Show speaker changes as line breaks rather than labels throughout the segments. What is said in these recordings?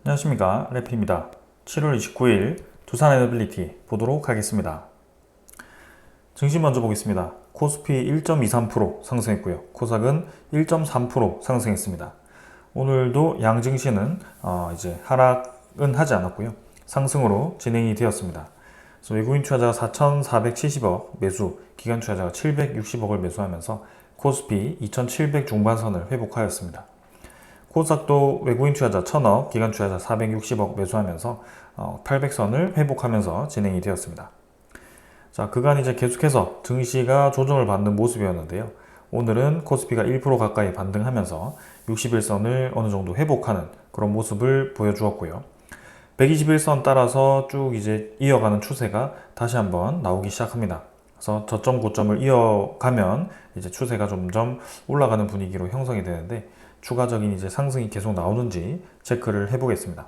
안녕하십니까, 래필입니다. 7월 29일 두산 에너빌리티 보도록 하겠습니다. 증시 먼저 보겠습니다. 코스피 1.23% 상승했고요. 코스닥은 1.3% 상승했습니다. 오늘도 양증시는 이제 하락은 하지 않았고요. 상승으로 진행이 되었습니다. 그래서 외국인 투자자가 4,470억 매수, 기관 투자자가 760억을 매수하면서 코스피 2,700 중반선을 회복하였습니다. 코스닥도 외국인 투자자 1,000억, 기관 투자자 460억 매수하면서 800선을 회복하면서 진행이 되었습니다. 자, 그간 이제 계속해서 증시가 조정을 받는 모습이었는데요. 오늘은 코스피가 1% 가까이 반등하면서 61선을 어느 정도 회복하는 그런 모습을 보여주었고요. 121선 따라서 쭉 이제 이어가는 추세가 다시 한번 나오기 시작합니다. 그래서 저점 고점을 이어가면 이제 추세가 점점 올라가는 분위기로 형성이 되는데 추가적인 이제 상승이 계속 나오는지 체크를 해보겠습니다.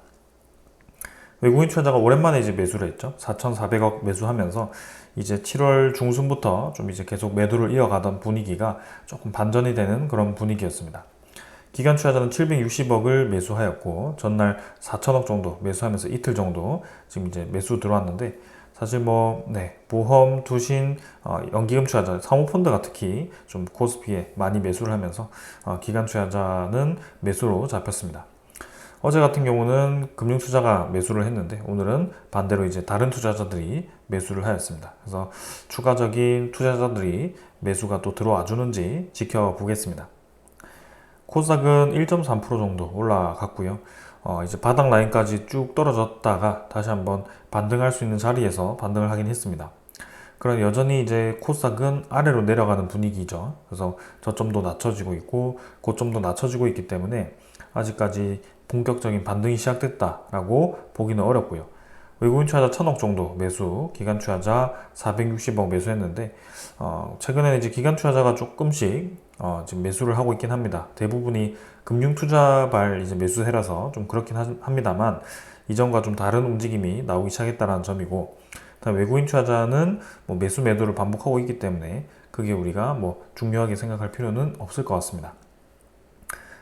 외국인 투자자가 오랜만에 이제 매수를 했죠. 4,400억 매수하면서 이제 7월 중순부터 좀 이제 계속 매도를 이어가던 분위기가 조금 반전이 되는 그런 분위기였습니다. 기관 투자자는 760억을 매수하였고 전날 4천억 정도 매수하면서 이틀 정도 지금 이제 매수 들어왔는데 사실 보험, 투신, 연기금 투자자, 사모펀드가 특히 좀 코스피에 많이 매수를 하면서 기관 투자자는 매수로 잡혔습니다. 어제 같은 경우는 금융 투자가 매수를 했는데 오늘은 반대로 이제 다른 투자자들이 매수를 하였습니다. 그래서 추가적인 투자자들이 매수가 또 들어와 주는지 지켜보겠습니다. 코스닥은 1.3% 정도 올라갔고요. 이제 바닥 라인까지 쭉 떨어졌다가 다시 한번 반등할 수 있는 자리에서 반등을 하긴 했습니다. 그러나 여전히 이제 코스닥은 아래로 내려가는 분위기죠. 그래서 저점도 낮춰지고 있고 고점도 낮춰지고 있기 때문에 아직까지 본격적인 반등이 시작됐다라고 보기는 어렵고요. 외국인 투자자 1,000억 정도 매수, 기관 투자자 460억 매수했는데 최근에는 이제 기관 투자자가 조금씩 지금 매수를 하고 있긴 합니다. 대부분이 금융 투자발 이제 매수세라서 좀 그렇긴 합니다만 이전과 좀 다른 움직임이 나오기 시작했다는 점이고, 다음 외국인 투자자는 매수 매도를 반복하고 있기 때문에 그게 우리가 중요하게 생각할 필요는 없을 것 같습니다.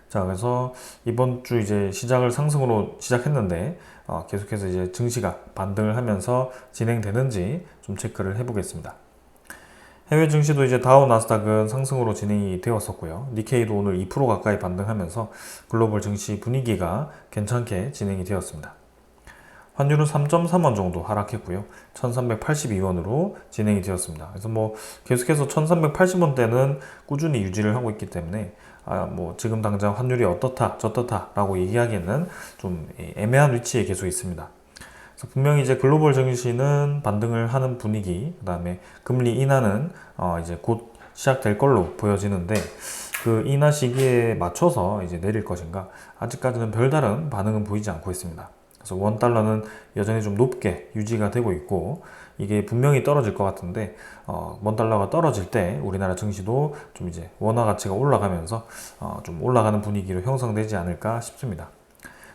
자, 그래서 이번 주 이제 시작을 상승으로 시작했는데 계속해서 이제 증시가 반등을 하면서 진행되는지 좀 체크를 해보겠습니다. 해외 증시도 이제 다우 나스닥은 상승으로 진행이 되었었고요. 니케이도 오늘 2% 가까이 반등하면서 글로벌 증시 분위기가 괜찮게 진행이 되었습니다. 환율은 3.3원 정도 하락했고요. 1382원으로 진행이 되었습니다. 그래서 계속해서 1380원대는 꾸준히 유지를 하고 있기 때문에 지금 당장 환율이 어떻다 저떻다 라고 얘기하기에는 좀 애매한 위치에 계속 있습니다. 그래서 분명히 이제 글로벌 증시는 반등을 하는 분위기, 그 다음에 금리 인하는 이제 곧 시작될 걸로 보여지는데 그 인하 시기에 맞춰서 이제 내릴 것인가, 아직까지는 별다른 반응은 보이지 않고 있습니다. 그래서 원 달러는 여전히 좀 높게 유지가 되고 있고 이게 분명히 떨어질 것 같은데 원 달러가 떨어질 때 우리나라 증시도 좀 이제 원화 가치가 올라가면서 좀 올라가는 분위기로 형성되지 않을까 싶습니다.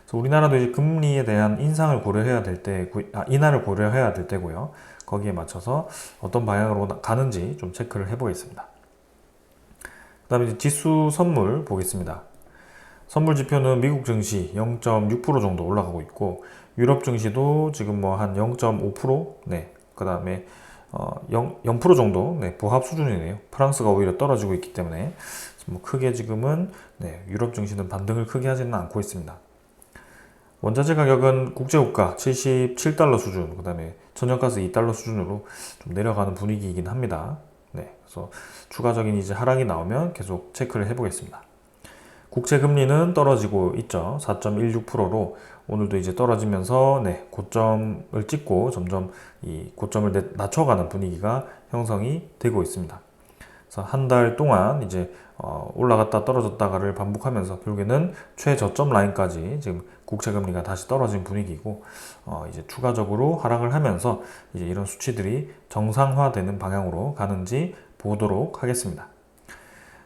그래서 우리나라도 이제 금리에 대한 인상을 고려해야 될 때, 인하를 고려해야 될 때고요. 거기에 맞춰서 어떤 방향으로 가는지 좀 체크를 해보겠습니다. 그 다음에 이제 지수 선물 보겠습니다. 선물 지표는 미국 증시 0.6% 정도 올라가고 있고 유럽 증시도 지금 한 0.5%, 네, 그 다음에 0% 정도 보합 수준이네요. 프랑스가 오히려 떨어지고 있기 때문에 크게 지금은 유럽 증시는 반등을 크게 하지는 않고 있습니다. 원자재 가격은 국제유가 77달러 수준, 그 다음에 천연가스 2달러 수준으로 좀 내려가는 분위기이긴 합니다. 네, 그래서 추가적인 이제 하락이 나오면 계속 체크를 해보겠습니다. 국채 금리는 떨어지고 있죠. 4.16%로 오늘도 이제 떨어지면서 고점을 찍고 점점 이 고점을 낮춰가는 분위기가 형성이 되고 있습니다. 그래서 한 달 동안 이제 올라갔다 떨어졌다가를 반복하면서 결국에는 최저점 라인까지 지금 국채 금리가 다시 떨어진 분위기고 이제 추가적으로 하락을 하면서 이제 이런 수치들이 정상화되는 방향으로 가는지 보도록 하겠습니다.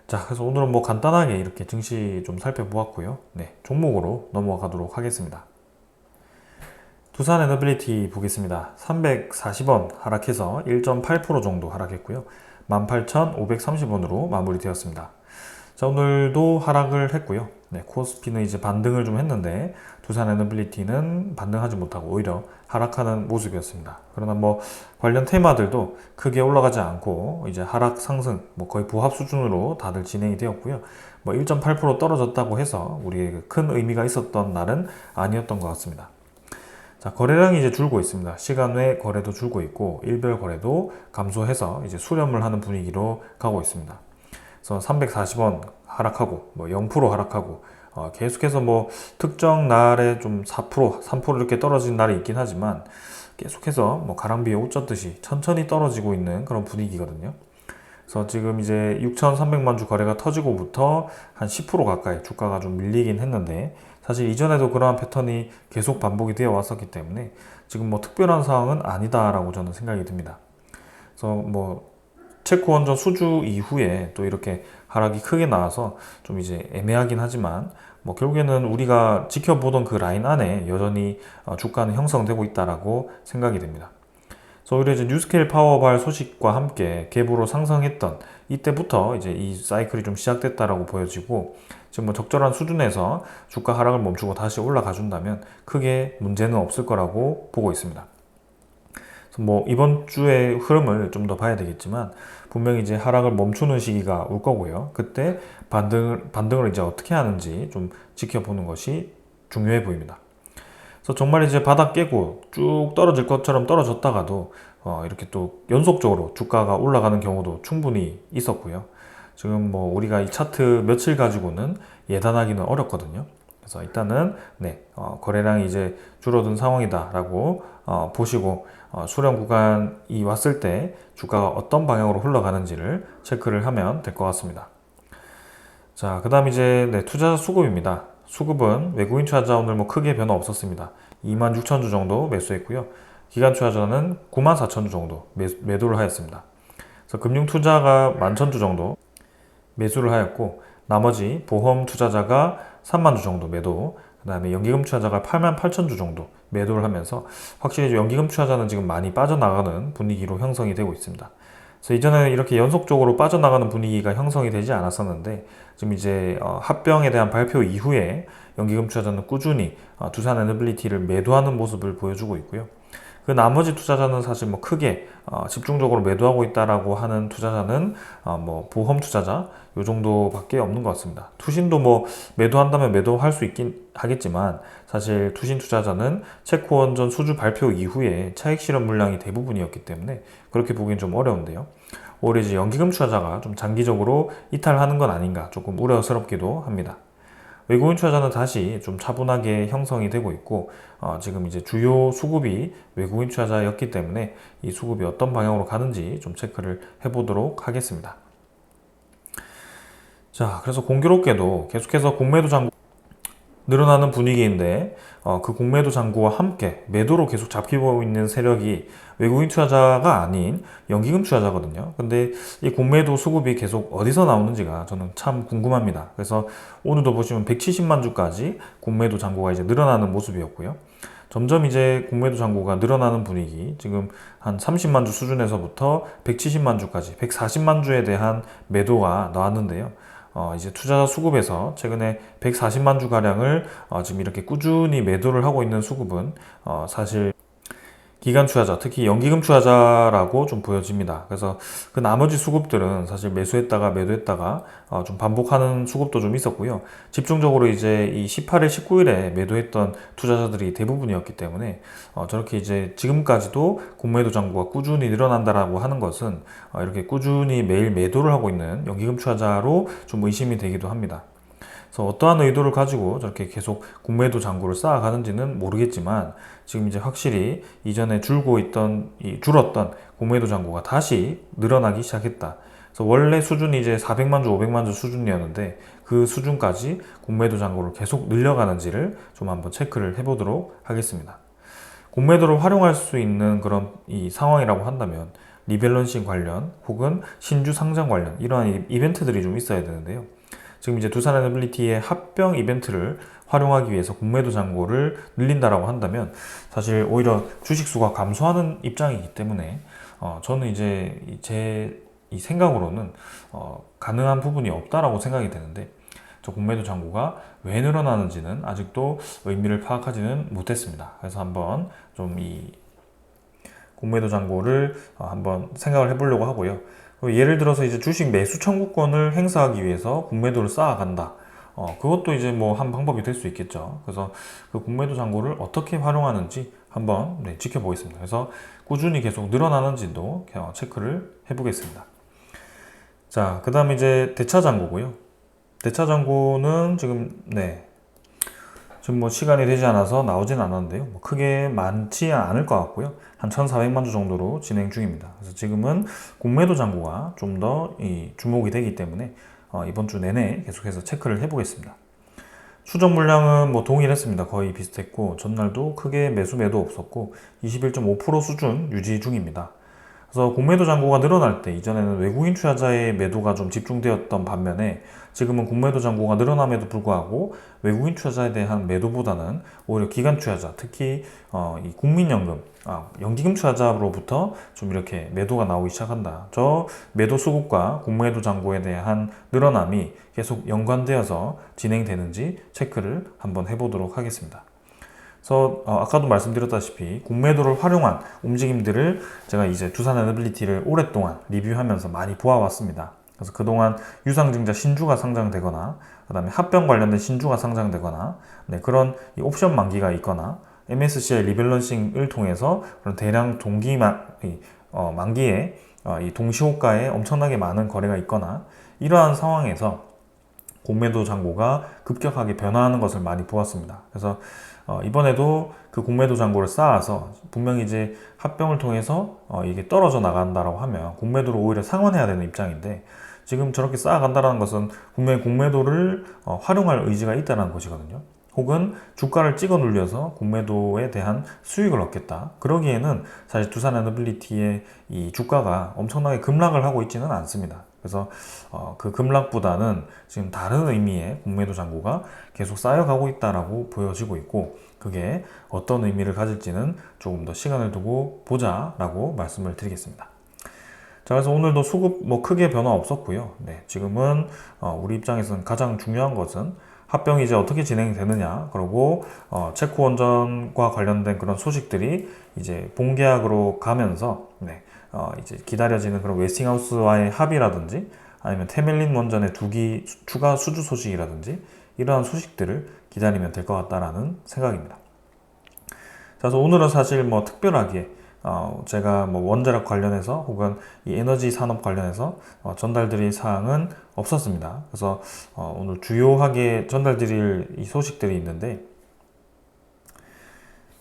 자, 그래서 오늘은 간단하게 이렇게 증시 좀 살펴보았고요. 네, 종목으로 넘어가도록 하겠습니다. 두산 에너빌리티 보겠습니다. 340원 하락해서 1.8% 정도 하락했고요. 18,530원으로 마무리되었습니다. 자, 오늘도 하락을 했고요. 네, 코스피는 이제 반등을 좀 했는데 두산에너빌리티는 반등하지 못하고 오히려 하락하는 모습이었습니다. 그러나 뭐 관련 테마들도 크게 올라가지 않고 이제 하락 상승 뭐 거의 부합 수준으로 다들 진행이 되었고요. 뭐 1.8% 떨어졌다고 해서 우리에게 큰 의미가 있었던 날은 아니었던 것 같습니다. 자, 거래량이 이제 줄고 있습니다. 시간 외 거래도 줄고 있고 일별 거래도 감소해서 이제 수렴을 하는 분위기로 가고 있습니다. 그래서 340원 하락하고 뭐 0% 하락하고 계속해서 뭐 특정 날에 좀 4%, 3% 이렇게 떨어진 날이 있긴 하지만 계속해서 뭐 가랑비에 옷 젖듯이 천천히 떨어지고 있는 그런 분위기거든요. 그래서 지금 이제 6,300만 주 거래가 터지고부터 한 10% 가까이 주가가 좀 밀리긴 했는데 사실 이전에도 그러한 패턴이 계속 반복이 되어 왔었기 때문에 지금 뭐 특별한 상황은 아니다라고 저는 생각이 듭니다. 그래서 뭐 체코 원전 수주 이후에 또 이렇게 하락이 크게 나와서 좀 이제 애매하긴 하지만 뭐 결국에는 우리가 지켜보던 그 라인 안에 여전히 주가는 형성되고 있다라고 생각이 됩니다. 그래서 오히려 이제 뉴스케일 파워발 소식과 함께 갭으로 상승했던 이때부터 이제 이 사이클이 좀 시작됐다라고 보여지고 지금 뭐 적절한 수준에서 주가 하락을 멈추고 다시 올라가 준다면 크게 문제는 없을 거라고 보고 있습니다. 그래서 뭐 이번 주의 흐름을 좀 더 봐야 되겠지만 분명히 이제 하락을 멈추는 시기가 올 거고요. 그때 반등을 이제 어떻게 하는지 좀 지켜보는 것이 중요해 보입니다. 그래서 정말 이제 바닥 깨고 쭉 떨어질 것처럼 떨어졌다가도 이렇게 또 연속적으로 주가가 올라가는 경우도 충분히 있었고요. 지금 뭐 우리가 이 차트 며칠 가지고는 예단하기는 어렵거든요. 그래서 일단은 네, 거래량이 이제 줄어든 상황이다라고 보시고 수렴 구간이 왔을 때 주가가 어떤 방향으로 흘러가는지를 체크를 하면 될 것 같습니다. 자, 그 다음 이제 네, 투자자 수급입니다. 수급은 외국인 투자자 오늘 뭐 크게 변화 없었습니다. 26,000주 정도 매수했고요. 기관 투자자는 94,000주 정도 매도를 하였습니다. 그래서 금융 투자가 11,000주 정도 매수를 하였고 나머지 보험 투자자가 30,000주 정도 매도, 그 다음에 연기금 투자자가 88,000주 정도 매도를 하면서 확실히 연기금 투자자는 지금 많이 빠져나가는 분위기로 형성이 되고 있습니다. 그래서 이전에는 이렇게 연속적으로 빠져나가는 분위기가 형성이 되지 않았었는데 지금 이제 합병에 대한 발표 이후에 연기금 투자자는 꾸준히 두산에너빌리티를 매도하는 모습을 보여주고 있고요. 그 나머지 투자자는 사실 뭐 크게 집중적으로 매도하고 있다라고 하는 투자자는 뭐 보험 투자자 요 정도밖에 없는 것 같습니다. 투신도 뭐 매도한다면 매도할 수 있긴 하겠지만 사실 투신 투자자는 체코 원전 수주 발표 이후에 차익 실현 물량이 대부분이었기 때문에 그렇게 보기엔 좀 어려운데요. 오히려 이제 연기금 투자자가 좀 장기적으로 이탈하는 건 아닌가 조금 우려스럽기도 합니다. 외국인 투자자는 다시 좀 차분하게 형성이 되고 있고 지금 이제 주요 수급이 외국인 투자자였기 때문에 이 수급이 어떤 방향으로 가는지 좀 체크를 해보도록 하겠습니다. 자, 그래서 공교롭게도 계속해서 공매도 잔고 늘어나는 분위기인데 그 공매도 잔고와 함께 매도로 계속 잡히고 있는 세력이 외국인 투자자가 아닌 연기금 투자자거든요. 근데 이 공매도 수급이 계속 어디서 나오는지가 저는 참 궁금합니다. 그래서 오늘도 보시면 170만 주까지 공매도 잔고가 이제 늘어나는 모습이었고요. 점점 이제 공매도 잔고가 늘어나는 분위기, 지금 한 30만 주 수준에서부터 170만 주까지 140만 주에 대한 매도가 나왔는데요. 이제 투자자 수급에서 최근에 140만 주 가량을 지금 이렇게 꾸준히 매도를 하고 있는 수급은 사실 기관 투자자, 특히 연기금 투자자라고 좀 보여집니다. 그래서 그 나머지 수급들은 사실 매수했다가 매도했다가 좀 반복하는 수급도 좀 있었고요. 집중적으로 이제 이 18일, 19일에 매도했던 투자자들이 대부분이었기 때문에 저렇게 이제 지금까지도 공매도 잔고가 꾸준히 늘어난다라고 하는 것은 이렇게 꾸준히 매일 매도를 하고 있는 연기금 투자자로 좀 의심이 되기도 합니다. 그래서 어떠한 의도를 가지고 저렇게 계속 공매도 잔고를 쌓아가는지는 모르겠지만 지금 이제 확실히 이전에 줄었던 공매도 잔고가 다시 늘어나기 시작했다. 그래서 원래 수준이 이제 400만 주, 500만 주 수준이었는데 그 수준까지 공매도 잔고를 계속 늘려가는지를 좀 한번 체크를 해보도록 하겠습니다. 공매도를 활용할 수 있는 그런 이 상황이라고 한다면 리밸런싱 관련 혹은 신주 상장 관련 이러한 이벤트들이 좀 있어야 되는데요. 지금 이제 두산에너빌리티의 합병 이벤트를 활용하기 위해서 공매도 잔고를 늘린다라고 한다면 사실 오히려 주식 수가 감소하는 입장이기 때문에 저는 이제 제 이 생각으로는 가능한 부분이 없다라고 생각이 되는데, 저 공매도 잔고가 왜 늘어나는지는 아직도 의미를 파악하지는 못했습니다. 그래서 한번 좀 이 공매도 잔고를 한번 생각을 해보려고 하고요. 예를 들어서 이제 주식 매수 청구권을 행사하기 위해서 공매도를 쌓아간다. 그것도 이제 뭐 한 방법이 될 수 있겠죠. 그래서 그 공매도 잔고를 어떻게 활용하는지 한번 지켜보겠습니다. 그래서 꾸준히 계속 늘어나는지도 체크를 해보겠습니다. 자, 그 다음 이제 대차 잔고고요. 대차 잔고는 지금 뭐 시간이 되지 않아서 나오진 않았는데요. 뭐 크게 많지 않을 것 같고요. 한 1,400만 주 정도로 진행 중입니다. 그래서 지금은 공매도 잔고가 좀 더 주목이 되기 때문에 이번 주 내내 계속해서 체크를 해보겠습니다. 추적 물량은 뭐 동일했습니다. 거의 비슷했고 전날도 크게 매수 매도 없었고 21.5% 수준 유지 중입니다. 그래서 공매도 잔고가 늘어날 때 이전에는 외국인 투자자의 매도가 좀 집중되었던 반면에 지금은 공매도 잔고가 늘어남에도 불구하고 외국인 투자자에 대한 매도보다는 오히려 기관 투자자, 특히 이 국민연금, 연기금 투자자로부터 좀 이렇게 매도가 나오기 시작한다. 저 매도 수급과 공매도 잔고에 대한 늘어남이 계속 연관되어서 진행되는지 체크를 한번 해보도록 하겠습니다. 그래서 아까도 말씀드렸다시피 공매도를 활용한 움직임들을 제가 이제 두산에너빌리티를 오랫동안 리뷰하면서 많이 보아왔습니다. 그래서 그동안 유상증자 신주가 상장되거나 그 다음에 합병 관련된 신주가 상장되거나 그런 옵션 만기가 있거나 MSCI 리밸런싱을 통해서 그런 대량 만기에 이 동시호가에 엄청나게 많은 거래가 있거나 이러한 상황에서 공매도 잔고가 급격하게 변화하는 것을 많이 보았습니다. 그래서 이번에도 그 공매도 잔고를 쌓아서 분명히 이제 합병을 통해서 이게 떨어져 나간다라고 하면 공매도를 오히려 상환해야 되는 입장인데 지금 저렇게 쌓아간다는 것은 분명히 공매도를 활용할 의지가 있다는 것이거든요. 혹은 주가를 찍어 눌려서 공매도에 대한 수익을 얻겠다. 그러기에는 사실 두산에너빌리티의 이 주가가 엄청나게 급락을 하고 있지는 않습니다. 그래서 그 급락보다는 지금 다른 의미의 공매도 잔고가 계속 쌓여가고 있다라고 보여지고 있고 그게 어떤 의미를 가질지는 조금 더 시간을 두고 보자라고 말씀을 드리겠습니다. 자, 그래서 오늘도 수급 뭐 크게 변화 없었고요. 지금은 우리 입장에서는 가장 중요한 것은 합병이 이제 어떻게 진행되느냐, 그리고 체코 원전과 관련된 그런 소식들이 이제 본계약으로 가면서 이제 기다려지는 그런 웨스팅하우스와의 합의라든지 아니면 테멜린 원전의 2기 추가 수주 소식이라든지 이러한 소식들을 기다리면 될 것 같다라는 생각입니다. 그래서 오늘은 사실 뭐 특별하게 제가 뭐 원자력 관련해서 혹은 이 에너지 산업 관련해서 전달드릴 사항은 없었습니다. 그래서 오늘 주요하게 전달드릴 이 소식들이 있는데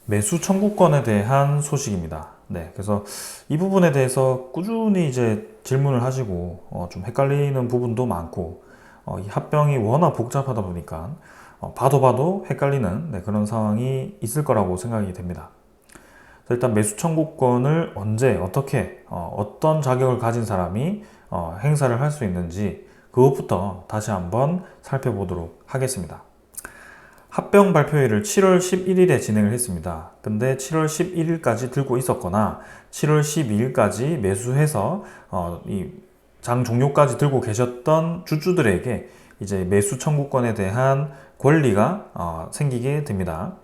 매수 청구권에 대한 소식입니다. 그래서 이 부분에 대해서 꾸준히 이제 질문을 하시고 좀 헷갈리는 부분도 많고 이 합병이 워낙 복잡하다 보니까 봐도 헷갈리는 그런 상황이 있을 거라고 생각이 됩니다. 일단 매수 청구권을 언제 어떻게 어떤 자격을 가진 사람이 행사를 할 수 있는지 그것부터 다시 한번 살펴보도록 하겠습니다. 합병 발표회를 7월 11일에 진행을 했습니다. 근데 7월 11일까지 들고 있었거나 7월 12일까지 매수해서 이 장 종료까지 들고 계셨던 주주들에게 이제 매수 청구권에 대한 권리가 생기게 됩니다.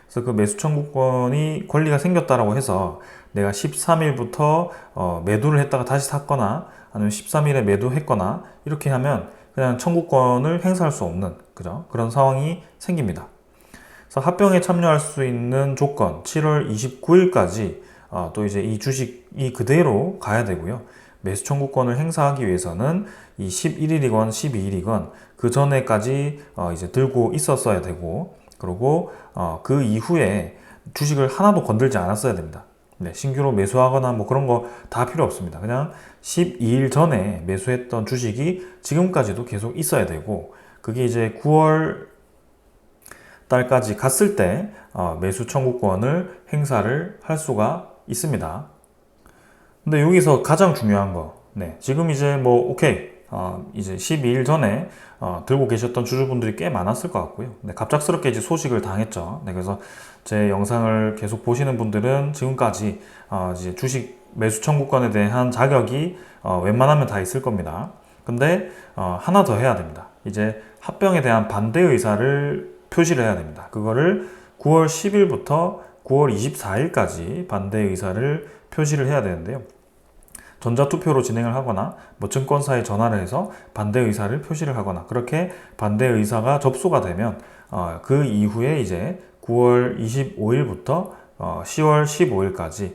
그래서 그 매수 청구권이 권리가 생겼다라고 해서 내가 13일부터 매도를 했다가 다시 샀거나 아니면 13일에 매도했거나 이렇게 하면 그냥 청구권을 행사할 수 없는 그런 상황이 생깁니다. 그래서 합병에 참여할 수 있는 조건 7월 29일까지 또 이제 이 주식이 그대로 가야 되고요. 매수 청구권을 행사하기 위해서는 이 11일이건 12일이건 그 전에까지 이제 들고 있었어야 되고 그리고 그 이후에 주식을 하나도 건들지 않았어야 됩니다. 신규로 매수하거나 뭐 그런 거 다 필요 없습니다. 그냥 12일 전에 매수했던 주식이 지금까지도 계속 있어야 되고 그게 이제 9월 달까지 갔을 때 매수 청구권을 행사를 할 수가 있습니다. 근데 여기서 가장 중요한 거, 지금 이제 뭐 오케이, 이제 12일 전에 들고 계셨던 주주분들이 꽤 많았을 것 같고요. 갑작스럽게 이제 소식을 당했죠. 그래서 제 영상을 계속 보시는 분들은 지금까지 이제 주식 매수 청구권에 대한 자격이 웬만하면 다 있을 겁니다. 근데 하나 더 해야 됩니다. 이제 합병에 대한 반대 의사를 표시를 해야 됩니다. 그거를 9월 10일부터 9월 24일까지 반대 의사를 표시를 해야 되는데요. 전자투표로 진행을 하거나 뭐 증권사에 전화를 해서 반대 의사를 표시를 하거나 그렇게 반대 의사가 접수가 되면 그 이후에 이제 9월 25일부터 10월 15일까지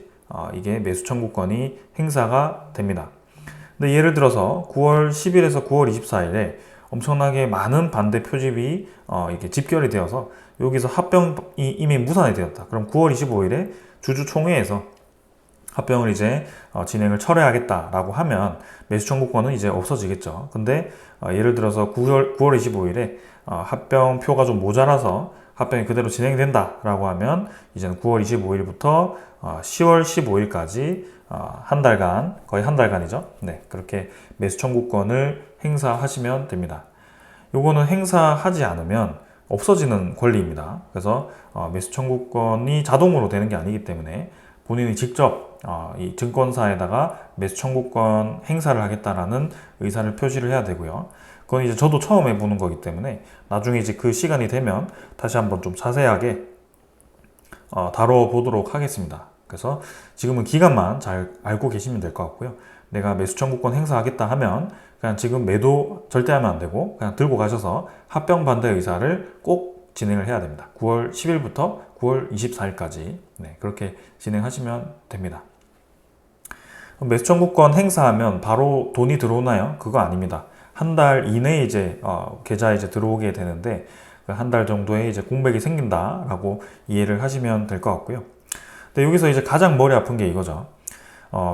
이게 매수 청구권이 행사가 됩니다. 근데 예를 들어서 9월 10일에서 9월 24일에 엄청나게 많은 반대 표집이 이게 집결이 되어서 여기서 합병이 이미 무산이 되었다. 그럼 9월 25일에 주주총회에서 합병을 이제 진행을 철회하겠다라고 하면 매수 청구권은 이제 없어지겠죠. 근데 예를 들어서 9월 25일에 합병표가 좀 모자라서 합병이 그대로 진행된다라고 하면 이제는 9월 25일부터 10월 15일까지 한 달간, 거의 한 달간이죠. 네, 그렇게 매수 청구권을 행사하시면 됩니다. 요거는 행사하지 않으면 없어지는 권리입니다. 그래서 매수 청구권이 자동으로 되는 게 아니기 때문에 본인이 직접 이 증권사에다가 매수 청구권 행사를 하겠다라는 의사를 표시를 해야 되고요. 그건 이제 저도 처음 해보는 거기 때문에 나중에 이제 그 시간이 되면 다시 한번 좀 자세하게 다뤄보도록 하겠습니다. 그래서 지금은 기간만 잘 알고 계시면 될 것 같고요. 내가 매수 청구권 행사하겠다 하면 그냥 지금 매도 절대 하면 안 되고 그냥 들고 가셔서 합병 반대 의사를 꼭 진행을 해야 됩니다. 9월 10일부터 9월 24일까지 그렇게 진행하시면 됩니다. 매수 청구권 행사하면 바로 돈이 들어오나요? 그거 아닙니다. 한 달 이내에 이제 계좌에 이제 들어오게 되는데 한 달 정도에 이제 공백이 생긴다라고 이해를 하시면 될 것 같고요. 근데 여기서 이제 가장 머리 아픈 게 이거죠.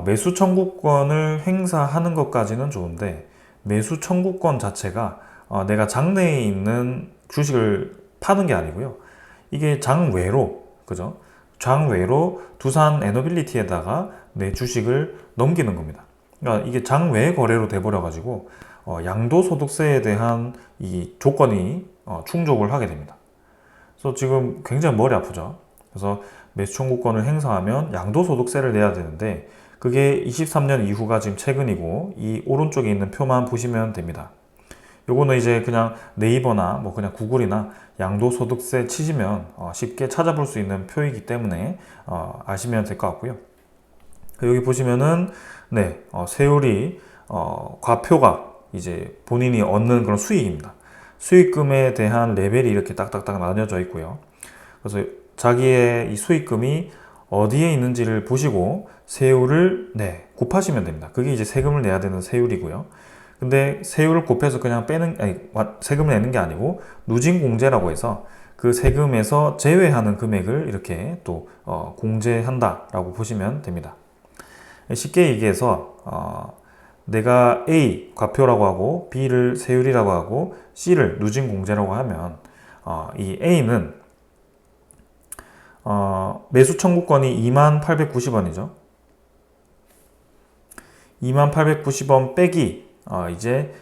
매수 청구권을 행사하는 것까지는 좋은데 매수 청구권 자체가 내가 장내에 있는 주식을 파는 게 아니고요. 이게 장외로, 그죠? 장외로 두산 에너빌리티에다가 내 주식을 넘기는 겁니다. 그러니까 이게 장외 거래로 돼버려가지고 양도소득세에 대한 이 조건이 충족을 하게 됩니다. 그래서 지금 굉장히 머리 아프죠. 그래서 매수 청구권을 행사하면 양도소득세를 내야 되는데 그게 23년 이후가 지금 최근이고 이 오른쪽에 있는 표만 보시면 됩니다. 요거는 이제 그냥 네이버나 뭐 그냥 구글이나 양도소득세 치시면 쉽게 찾아볼 수 있는 표이기 때문에 아시면 될 것 같고요. 여기 보시면은 세율이 과표가 이제 본인이 얻는 그런 수익입니다. 수익금에 대한 레벨이 이렇게 딱딱딱 나뉘어져 있고요. 그래서 자기의 이 수익금이 어디에 있는지를 보시고 세율을 곱하시면 됩니다. 그게 이제 세금을 내야 되는 세율이고요. 근데 세율을 곱해서 그냥 세금을 내는 게 아니고 누진공제라고 해서 그 세금에서 제외하는 금액을 이렇게 또 공제한다라고 보시면 됩니다. 쉽게 얘기해서 내가 A 과표라고 하고 B를 세율이라고 하고 C를 누진공제라고 하면 이 A는 매수 청구권이 2890원이죠. 2890원 빼기 이제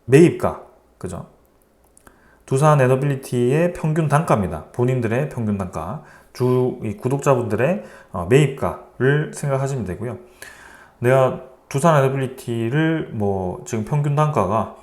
매입가, 그죠? 두산 에너빌리티의 평균 단가입니다. 본인들의 평균 단가, 이 구독자분들의 매입가를 생각하시면 되고요. 내가 두산 에너빌리티를 뭐 지금 평균 단가가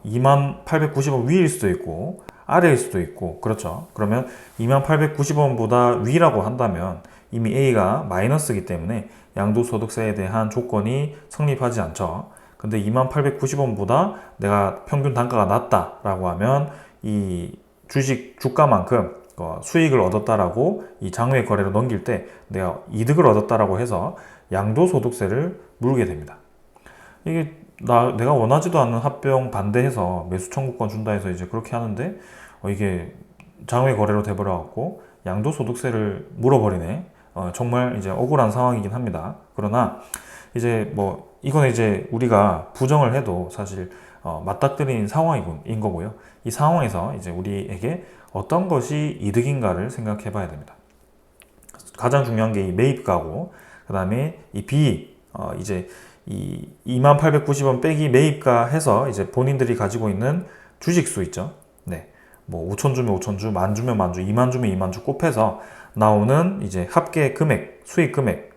2890원 위일 수도 있고 아래일 수도 있고 그렇죠. 그러면 2890원보다 위라고 한다면 이미 A가 마이너스이기 때문에 양도소득세에 대한 조건이 성립하지 않죠. 근데 2890원보다 내가 평균 단가가 낮다라고 하면 이 주식 주가만큼 수익을 얻었다라고 이 장외 거래로 넘길 때 내가 이득을 얻었다라고 해서 양도소득세를 물게 됩니다. 이게 내가 원하지도 않는 합병 반대해서 매수 청구권 준다 해서 이제 그렇게 하는데 이게 장외 거래로 돼버려갖고 양도소득세를 물어버리네. 정말 이제 억울한 상황이긴 합니다. 그러나 이제 뭐 이건 이제 우리가 부정을 해도 사실 맞닥뜨린 상황인 거고요. 이 상황에서 이제 우리에게 어떤 것이 이득인가를 생각해 봐야 됩니다. 가장 중요한 게 이 매입가고 그 다음에 이 B 이제 이 2890원 빼기 매입가 해서 이제 본인들이 가지고 있는 주식수 있죠. 뭐 5천 주면 5천 주, 만 주면 만 주, 2만 주면 2만 주 곱해서 나오는 이제 합계 금액, 수익 금액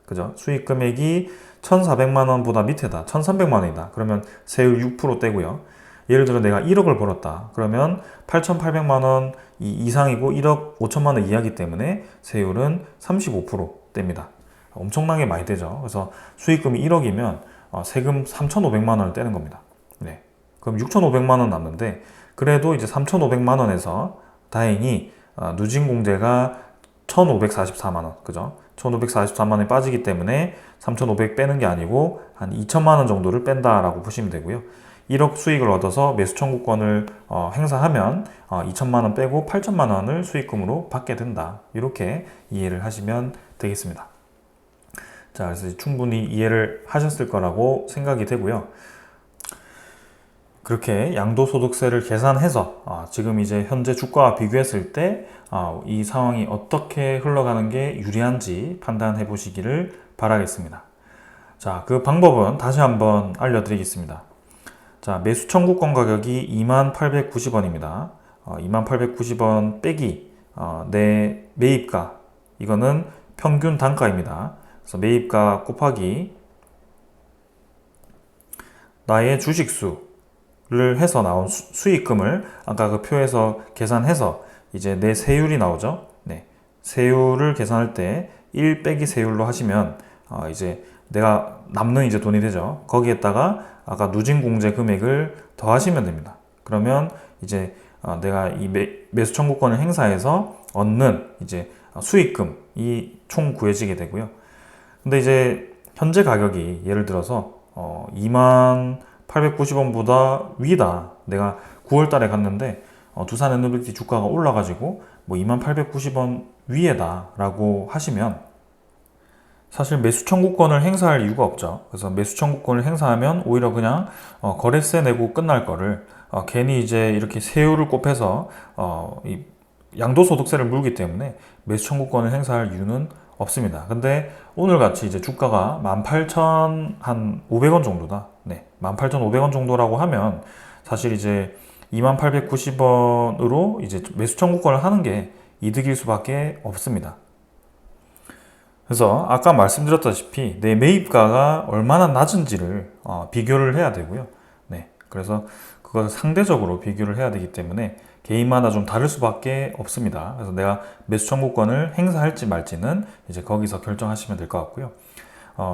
그죠? 수익 금액이 1,400만 원보다 밑에다. 1,300만 원이다. 그러면 세율 6% 떼고요. 예를 들어 내가 1억을 벌었다. 그러면 8,800만 원 이상이고 1억 5천만 원 이하기 때문에 세율은 35% 뗍니다. 엄청나게 많이 떼죠. 그래서 수익금이 1억이면 세금 3,500만 원을 떼는 겁니다. 네. 그럼 6,500만 원 남는데 그래도 이제 3,500만 원에서 다행히 누진공제가 1,544만 원, 그죠? 1,544만 원이 빠지기 때문에 3,500 빼는 게 아니고 한 2천만 원 정도를 뺀다라고 보시면 되고요. 1억 수익을 얻어서 매수 청구권을 행사하면 2천만 원 빼고 8천만 원을 수익금으로 받게 된다. 이렇게 이해를 하시면 되겠습니다. 자, 그래서 충분히 이해를 하셨을 거라고 생각이 되고요. 그렇게 양도소득세를 계산해서 지금 이제 현재 주가와 비교했을 때 이 상황이 어떻게 흘러가는 게 유리한지 판단해 보시기를 바라겠습니다. 자, 그 방법은 다시 한번 알려드리겠습니다. 자, 매수 청구권 가격이 2890원입니다. 2890원 빼기 내 매입가, 이거는 평균 단가입니다. 그래서 매입가 곱하기 나의 주식수를 해서 나온 수익금을 아까 그 표에서 계산해서 이제 내 세율이 나오죠. 네. 세율을 계산할 때 1 빼기 세율로 하시면 이제 내가 남는 이제 돈이 되죠. 거기에다가 아까 누진공제 금액을 더하시면 됩니다. 그러면 이제 내가 이 매수 청구권을 행사해서 얻는 이제 수익금이 총 구해지게 되고요. 근데 이제 현재 가격이 예를 들어서 2890원보다 위다. 내가 9월 달에 갔는데 두산 에너빌리티 주가가 올라가지고 뭐 2890원 위에다 라고 하시면 사실 매수 청구권을 행사할 이유가 없죠. 그래서 매수 청구권을 행사하면 오히려 그냥 거래세 내고 끝날 거를 괜히 이제 이렇게 세율을 곱해서 이 양도소득세를 물기 때문에 매수 청구권을 행사할 이유는 없습니다. 근데 오늘 같이 이제 주가가 18,500원 정도다. 네, 18,500원 정도라고 하면 사실 이제 2890원으로 이제 매수 청구권을 하는 게 이득일 수밖에 없습니다. 그래서 아까 말씀드렸다시피 내 매입가가 얼마나 낮은지를 비교를 해야 되고요. 네, 그래서 그것을 상대적으로 비교를 해야 되기 때문에 개인마다 좀 다를 수밖에 없습니다. 그래서 내가 매수 청구권을 행사할지 말지는 이제 거기서 결정하시면 될 것 같고요.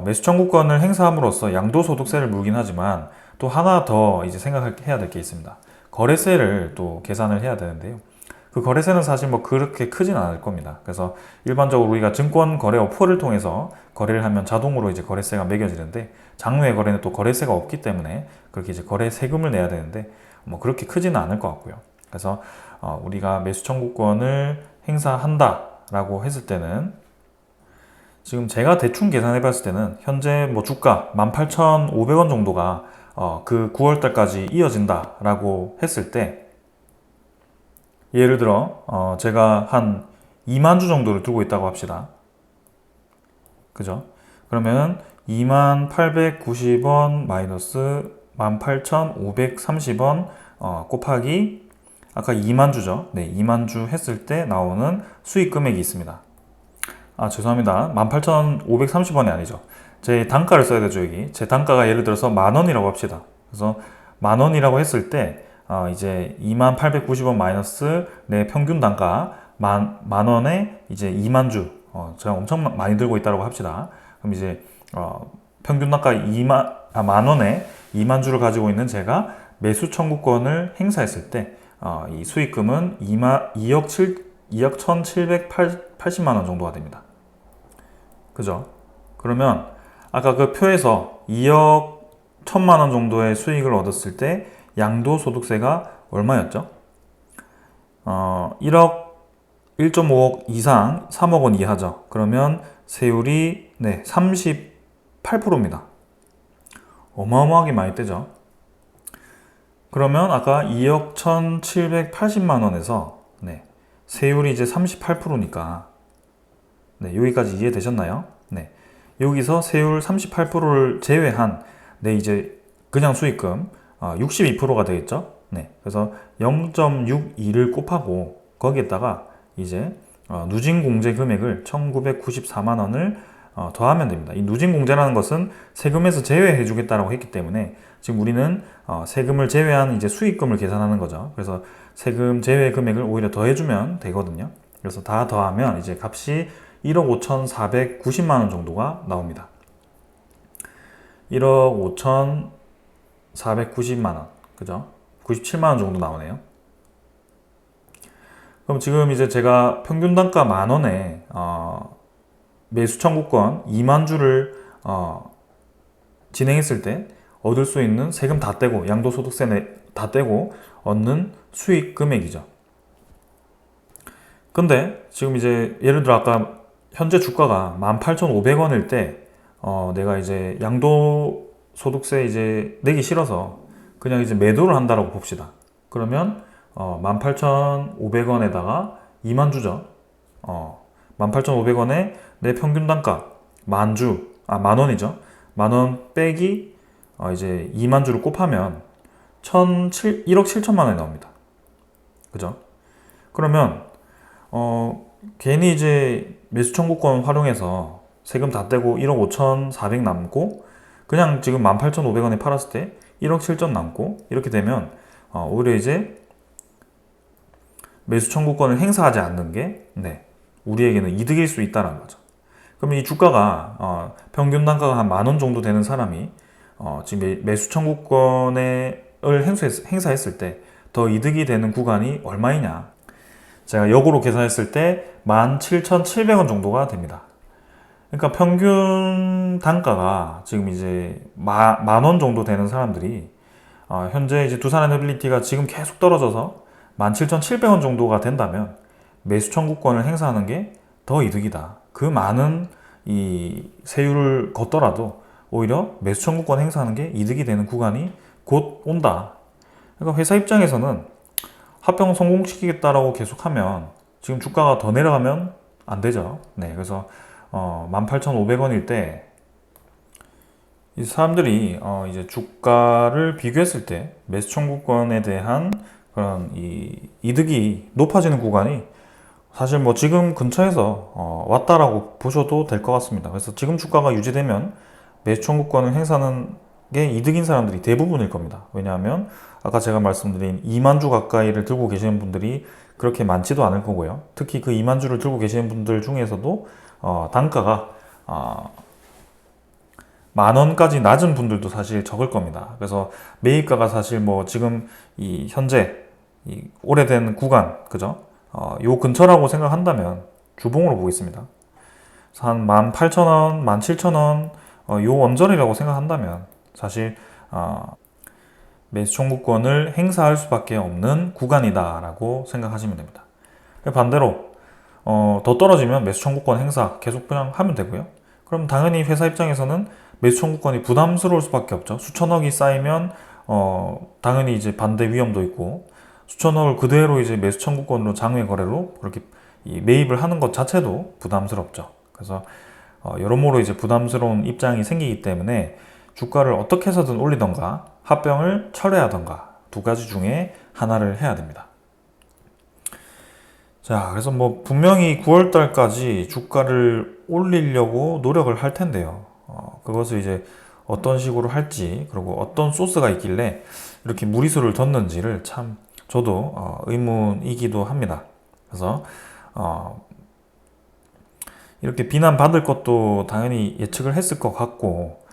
매수 청구권을 행사함으로써 양도소득세를 물긴 하지만 또 하나 더 이제 생각해야 될 게 있습니다. 거래세를 또 계산을 해야 되는데요. 그 거래세는 사실 뭐 그렇게 크진 않을 겁니다. 그래서 일반적으로 우리가 증권 거래 어플을 통해서 거래를 하면 자동으로 이제 거래세가 매겨지는데 장외 거래는 또 거래세가 없기 때문에 그렇게 이제 거래 세금을 내야 되는데 뭐 그렇게 크지는 않을 것 같고요. 그래서 우리가 매수 청구권을 행사한다라고 했을 때는 지금 제가 대충 계산해 봤을 때는 현재 뭐 주가 18,500원 정도가 그 9월 달까지 이어진다라고 했을 때 예를 들어 제가 한 2만 주 정도를 두고 있다고 합시다. 그죠? 그러면 2890원 마이너스 18,530원 곱하기 아까 2만 주죠. 네, 2만 주 했을 때 나오는 수익 금액이 있습니다. 죄송합니다. 18,530원이 아니죠. 제 단가를 써야 되죠, 여기. 제 단가가 예를 들어서 만원이라고 합시다. 그래서 만원이라고 했을 때 이제 2890원 마이너스 내 평균 단가 만원에 이제 2만 주 제가 엄청 많이 들고 있다고 합시다. 그럼 이제 평균 단가 만원에 2만 주를 가지고 있는 제가 매수 청구권을 행사했을 때 이 수익금은 2억 1,780만 원 정도가 됩니다. 그죠? 그러면 아까 그 표에서 2억 1,000만 원 정도의 수익을 얻었을 때 양도소득세가 얼마였죠? 1억 1.5억 이상 3억 원 이하죠. 그러면 세율이 38%입니다. 어마어마하게 많이 떼죠. 그러면 아까 2억 1,780만 원에서 세율이 이제 38%니까 여기까지 이해되셨나요? 네. 여기서 세율 38%를 제외한 이제 그냥 수익금 62%가 되겠죠? 네. 그래서 0.62를 곱하고 거기에다가 이제 누진공제 금액을 1,994만 원을 더하면 됩니다. 이 누진공제라는 것은 세금에서 제외해 주겠다라고 했기 때문에 지금 우리는 세금을 제외한 이제 수익금을 계산하는 거죠. 그래서 세금 제외 금액을 오히려 더해주면 되거든요. 그래서 다 더하면 이제 값이 1억 5,490만 원 정도가 나옵니다. 1억 5,490만 원, 그죠? 97만 원 정도 나오네요. 그럼 지금 이제 제가 평균 단가 10,000원에 매수 청구권 2만 주를 진행했을 때 얻을 수 있는 세금 다 떼고 양도소득세 다 떼고 얻는 수익 금액이죠. 근데 지금 이제 예를 들어 아까 현재 주가가 18,500원일 때 내가 이제 양도소득세 이제 내기 싫어서 그냥 이제 매도를 한다라고 봅시다. 그러면 18,500원에다가 2만 주죠. 18,500원에 내 평균 단가 만 원이죠. 10,000원 빼기 이제 2만 주를 곱하면 1억 7천만 원이 나옵니다. 그죠? 그러면 괜히 이제 매수 청구권 활용해서 세금 다 떼고 1억 5,400 남고 그냥 지금 18,500원에 팔았을 때 1억 7천 남고 이렇게 되면 오히려 이제 매수 청구권을 행사하지 않는 게 우리에게는 이득일 수 있다는 거죠. 그럼 이 주가가 평균 단가가 한 10,000원 정도 되는 사람이 지금 매수 청구권을 행사했을 때 더 이득이 되는 구간이 얼마이냐? 제가 역으로 계산했을 때 17,700원 정도가 됩니다. 그러니까 평균 단가가 지금 이제 10,000원 정도 되는 사람들이 현재 이제 두산에너빌리티가 지금 계속 떨어져서 17,700원 정도가 된다면 매수 청구권을 행사하는 게 더 이득이다. 그 많은 이 세율을 걷더라도 오히려 매수 청구권 행사하는 게 이득이 되는 구간이 곧 온다. 그러니까 회사 입장에서는 합병 성공시키겠다라고 계속하면 지금 주가가 더 내려가면 안 되죠. 그래서 18,500원일 때 이 사람들이 이제 주가를 비교했을 때 매수 청구권에 대한 그런 이득이 높아지는 구간이 사실 뭐 지금 근처에서 왔다라고 보셔도 될 것 같습니다. 그래서 지금 주가가 유지되면 매수 청구권을 행사하는 게 이득인 사람들이 대부분일 겁니다. 왜냐하면 아까 제가 말씀드린 2만 주 가까이를 들고 계시는 분들이 그렇게 많지도 않을 거고요. 특히 그 2만 주를 들고 계시는 분들 중에서도 단가가 10,000원까지 낮은 분들도 사실 적을 겁니다. 그래서 매입가가 사실 뭐 지금 이 현재 이 오래된 구간, 그죠? 요 근처라고 생각한다면 주봉으로 보겠습니다. 한 18,000원, 17,000원 요 언저리라고 생각한다면 사실 매수 청구권을 행사할 수밖에 없는 구간이다라고 생각하시면 됩니다. 반대로 더 떨어지면 매수 청구권 행사 계속 그냥 하면 되고요. 그럼 당연히 회사 입장에서는 매수 청구권이 부담스러울 수밖에 없죠. 수천억이 쌓이면 당연히 이제 반대 위험도 있고 수천억을 그대로 이제 매수 청구권으로 장외 거래로 그렇게 매입을 하는 것 자체도 부담스럽죠. 그래서 여러모로 이제 부담스러운 입장이 생기기 때문에 주가를 어떻게 해서든 올리던가 합병을 철회하던가 두 가지 중에 하나를 해야 됩니다. 자, 그래서 뭐 분명히 9월 달까지 주가를 올리려고 노력을 할 텐데요. 그것을 이제 어떤 식으로 할지 그리고 어떤 소스가 있길래 이렇게 무리수를 뒀는지를 참 저도 의문이기도 합니다. 그래서 이렇게 비난받을 것도 당연히 예측을 했을 것 같고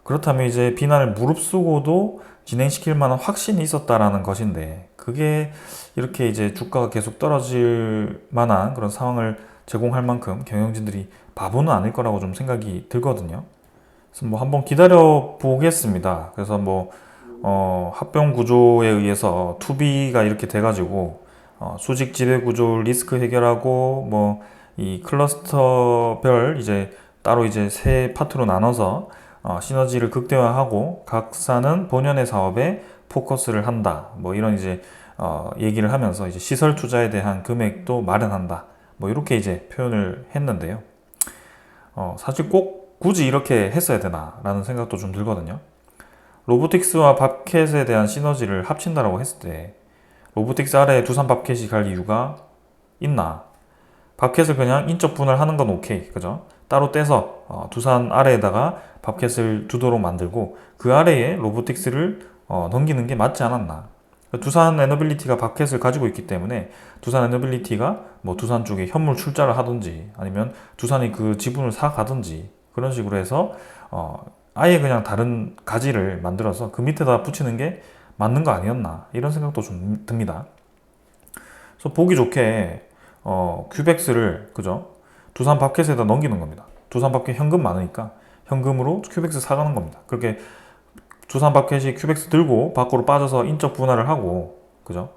그렇다면 이제 비난을 무릅쓰고도 진행시킬 만한 확신이 있었다라는 것인데 그게 이렇게 이제 주가가 계속 떨어질 만한 그런 상황을 제공할 만큼 경영진들이 바보는 아닐 거라고 좀 생각이 들거든요. 그래서 뭐 한번 기다려 보겠습니다. 그래서 뭐 합병 구조에 의해서 투비가 이렇게 돼가지고 수직 지배 구조 리스크 해결하고 뭐 이 클러스터별 이제 따로 이제 세 파트로 나눠서 시너지를 극대화하고 각사는 본연의 사업에 포커스를 한다. 뭐 이런 이제 얘기를 하면서 이제 시설 투자에 대한 금액도 마련한다. 뭐 이렇게 이제 표현을 했는데요. 사실 꼭 굳이 이렇게 했어야 되나라는 생각도 좀 들거든요. 로보틱스와 밥캣에 대한 시너지를 합친다라고 했을 때 로보틱스 아래에 두산 밥캣이 갈 이유가 있나? 밥캣을 그냥 인적 분할하는 건 오케이, 그죠? 따로 떼서 두산 아래에다가 밥캣을 두도록 만들고 그 아래에 로보틱스를 넘기는 게 맞지 않았나. 두산 에너빌리티가 밥캣을 가지고 있기 때문에 두산 에너빌리티가 뭐 두산 쪽에 현물 출자를 하든지 아니면 두산이 그 지분을 사 가든지 그런 식으로 해서 아예 그냥 다른 가지를 만들어서 그 밑에다 붙이는 게 맞는 거 아니었나 이런 생각도 좀 듭니다. 그래서 보기 좋게 큐벡스를 그죠? 두산 밥캣에다 넘기는 겁니다. 두산 밥캣 현금 많으니까 현금으로 큐벡스 사가는 겁니다. 그렇게 두산 밥캣이 큐벡스 들고 밖으로 빠져서 인적 분할을 하고 그죠?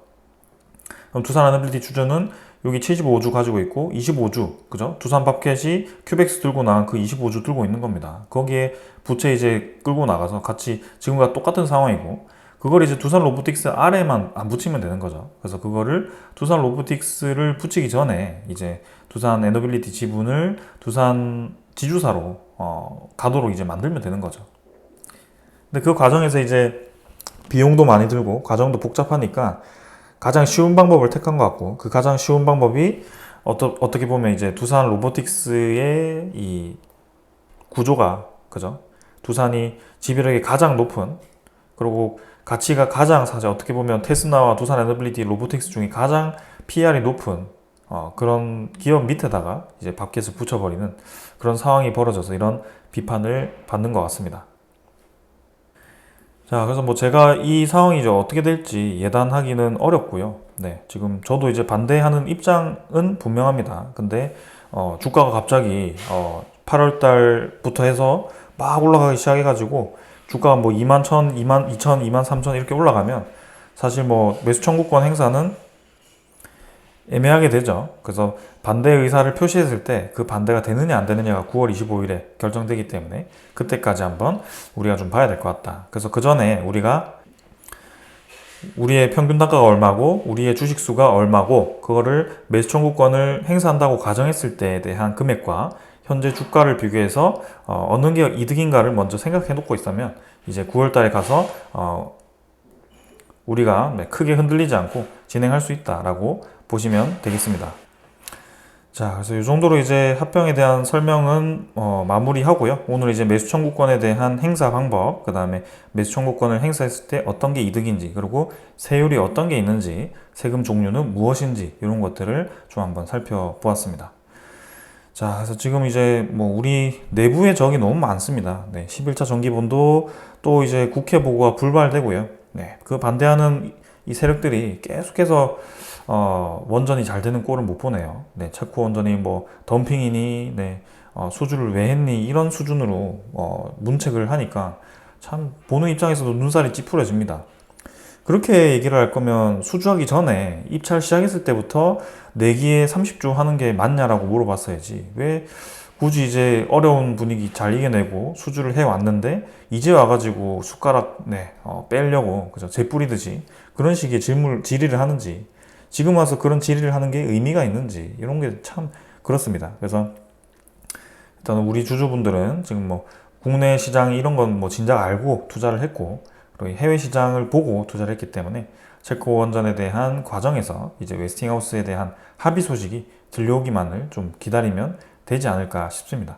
그럼 두산 에너빌리티 주주는 여기 75주 가지고 있고 25주 그죠? 두산 밥캣이 큐벡스 들고 나간 그 25주 들고 있는 겁니다. 거기에 부채 이제 끌고 나가서 같이 지금과 똑같은 상황이고 그걸 이제 두산 로보틱스 아래만 안 붙이면 되는 거죠. 그래서 그거를 두산 로보틱스를 붙이기 전에 이제 두산 에너빌리티 지분을 두산 지주사로 가도록 이제 만들면 되는 거죠. 근데 그 과정에서 이제 비용도 많이 들고 과정도 복잡하니까 가장 쉬운 방법을 택한 것 같고 그 가장 쉬운 방법이 어떻게 보면 이제 두산 로보틱스의 이 구조가 그죠? 두산이 지배력이 가장 높은 그리고 가치가 가장 사실 어떻게 보면 테스나와 두산 에너빌리티 로보틱스 중에 가장 PR이 높은 그런 기업 밑에다가 이제 밥캣을 붙여버리는 그런 상황이 벌어져서 이런 비판을 받는 것 같습니다. 자, 그래서 뭐 제가 이 상황이 이제 어떻게 될지 예단하기는 어렵고요. 네, 지금 저도 이제 반대하는 입장은 분명합니다. 근데 주가가 갑자기 8월 달부터 해서 막 올라가기 시작해가지고 주가가 뭐 2만 1천, 2만 2천, 2만 3천 이렇게 올라가면 사실 뭐 매수 청구권 행사는 애매하게 되죠. 그래서 반대 의사를 표시했을 때 그 반대가 되느냐 안 되느냐가 9월 25일에 결정되기 때문에 그때까지 한번 우리가 좀 봐야 될 것 같다. 그래서 그 전에 우리가 우리의 평균 단가가 얼마고 우리의 주식 수가 얼마고 그거를 매수 청구권을 행사한다고 가정했을 때에 대한 금액과 현재 주가를 비교해서 어느 게 이득인가를 먼저 생각해 놓고 있으면 이제 9월 달에 가서 우리가 크게 흔들리지 않고 진행할 수 있다라고 보시면 되겠습니다. 자, 그래서 이 정도로 이제 합병에 대한 설명은 마무리하고요. 오늘 이제 매수 청구권에 대한 행사 방법, 그 다음에 매수 청구권을 행사했을 때 어떤 게 이득인지, 그리고 세율이 어떤 게 있는지, 세금 종류는 무엇인지 이런 것들을 좀 한번 살펴보았습니다. 자, 그래서 지금 이제 뭐 우리 내부의 적이 너무 많습니다. 네, 11차 정기본도 또 이제 국회 보고가 불발되고요. 네, 그 반대하는 이 세력들이 계속해서 원전이 잘 되는 꼴을 못 보네요. 네, 체코 원전이 뭐 덤핑이니, 네, 수주를 왜 했니 이런 수준으로 문책을 하니까 참 보는 입장에서도 눈살이 찌푸려집니다. 그렇게 얘기를 할 거면 수주하기 전에 입찰 시작했을 때부터 내기에 30조 하는 게 맞냐라고 물어봤어야지. 왜 굳이 이제 어려운 분위기 잘 이겨내고 수주를 해왔는데 이제 와가지고 숟가락 빼려고 그죠? 재 뿌리듯이 그런 식의 질의를 하는지 지금 와서 그런 질의를 하는 게 의미가 있는지 이런 게 참 그렇습니다. 그래서 일단 우리 주주분들은 지금 뭐 국내 시장 이런 건 뭐 진작 알고 투자를 했고 그리고 해외 시장을 보고 투자를 했기 때문에 체코 원전에 대한 과정에서 이제 웨스팅하우스에 대한 합의 소식이 들려오기만을 좀 기다리면 되지 않을까 싶습니다.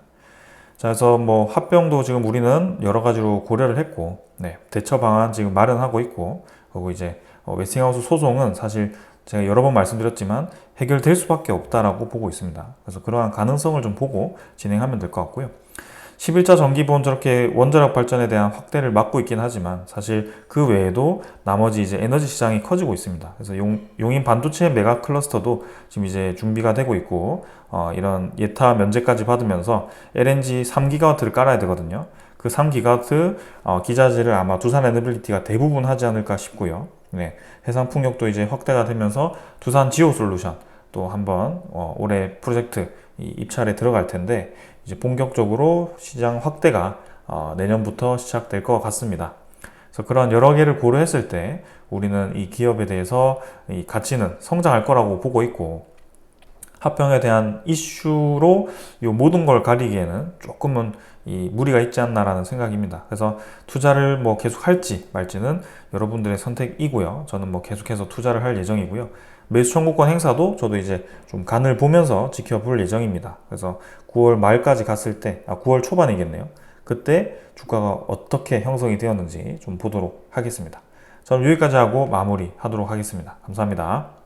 자, 그래서 뭐 합병도 지금 우리는 여러 가지로 고려를 했고, 네, 대처 방안 지금 마련하고 있고, 그리고 이제 웨스팅하우스 소송은 사실 제가 여러 번 말씀드렸지만 해결될 수밖에 없다라고 보고 있습니다. 그래서 그러한 가능성을 좀 보고 진행하면 될 것 같고요. 11차 정기본 저렇게 원자력 발전에 대한 확대를 막고 있긴 하지만 사실 그 외에도 나머지 이제 에너지 시장이 커지고 있습니다. 그래서 용인 반도체 메가 클러스터도 지금 이제 준비가 되고 있고 이런 예타 면제까지 받으면서 LNG 3기가와트를 깔아야 되거든요. 그 3기가와트 기자재를 아마 두산 에너빌리티가 대부분 하지 않을까 싶고요. 네, 해상 풍력도 이제 확대가 되면서 두산 지오 솔루션 또 한번 올해 프로젝트 입찰에 들어갈 텐데 이제 본격적으로 시장 확대가 내년부터 시작될 것 같습니다. 그래서 그런 여러 개를 고려했을 때 우리는 이 기업에 대해서 이 가치는 성장할 거라고 보고 있고 합병에 대한 이슈로 이 모든 걸 가리기에는 조금은 이 무리가 있지 않나라는 생각입니다. 그래서 투자를 뭐 계속 할지 말지는 여러분들의 선택이고요. 저는 뭐 계속해서 투자를 할 예정이고요. 매수 청구권 행사도 저도 이제 좀 간을 보면서 지켜볼 예정입니다. 그래서 9월 말까지 갔을 때, 9월 초반이겠네요. 그때 주가가 어떻게 형성이 되었는지 좀 보도록 하겠습니다. 저는 여기까지 하고 마무리 하도록 하겠습니다. 감사합니다.